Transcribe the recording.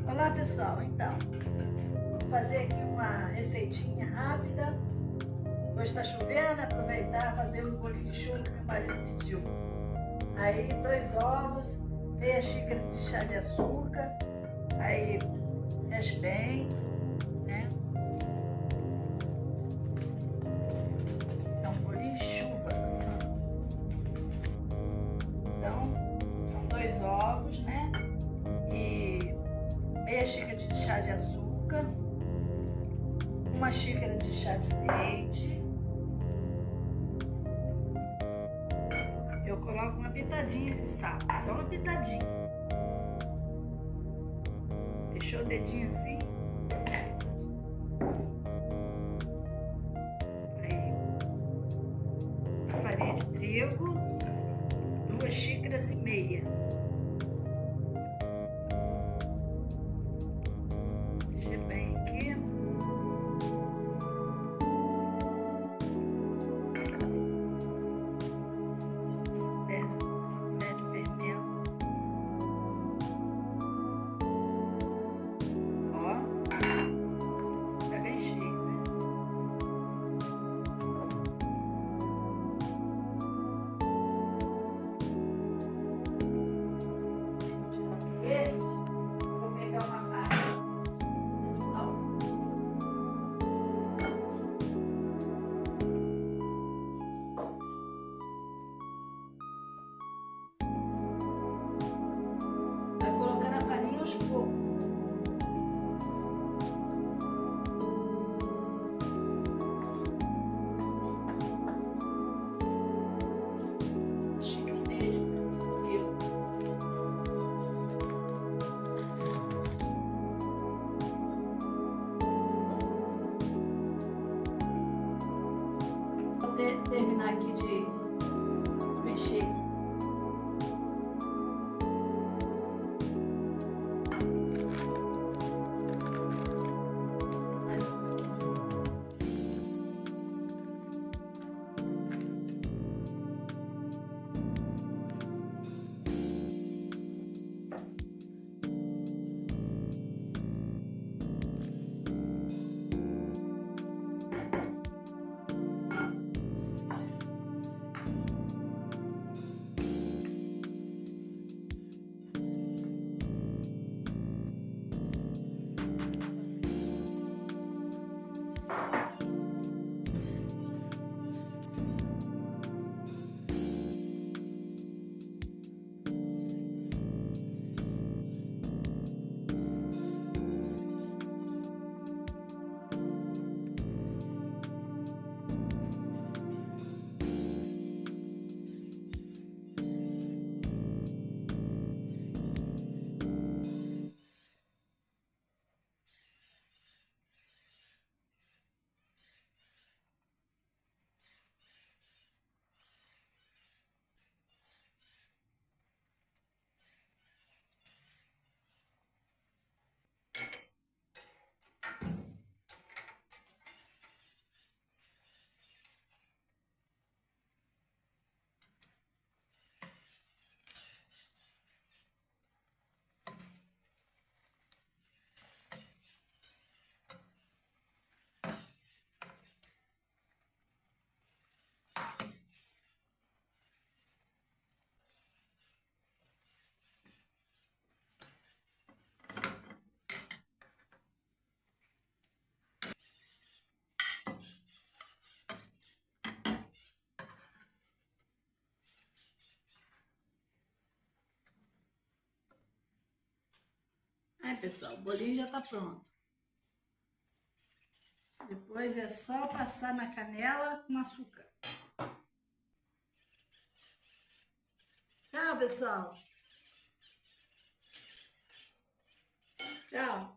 Olá pessoal, então, vou fazer aqui uma receitinha rápida. Hoje está chovendo, aproveitar e fazer um bolinho de chuva que meu marido pediu. Aí 2 ovos, meia xícara de chá de açúcar, aí mexe bem, né? É um bolinho de chuva. Então, são 2 ovos, né? E meia xícara de chá de açúcar, 1 xícara de chá de leite. Eu coloco uma pitadinha de sal, só uma pitadinha. Fechou o dedinho assim. Aí, a farinha de trigo, 2 xícaras e meia. Mexer bem aqui. Vou pegar uma pasta. Vai colocando a farinha aos poucos. Terminar aqui de mexer. Mais um pouquinho. Aí, pessoal, o bolinho já tá pronto. Depois é só passar na canela com açúcar. Tchau, pessoal. Tchau.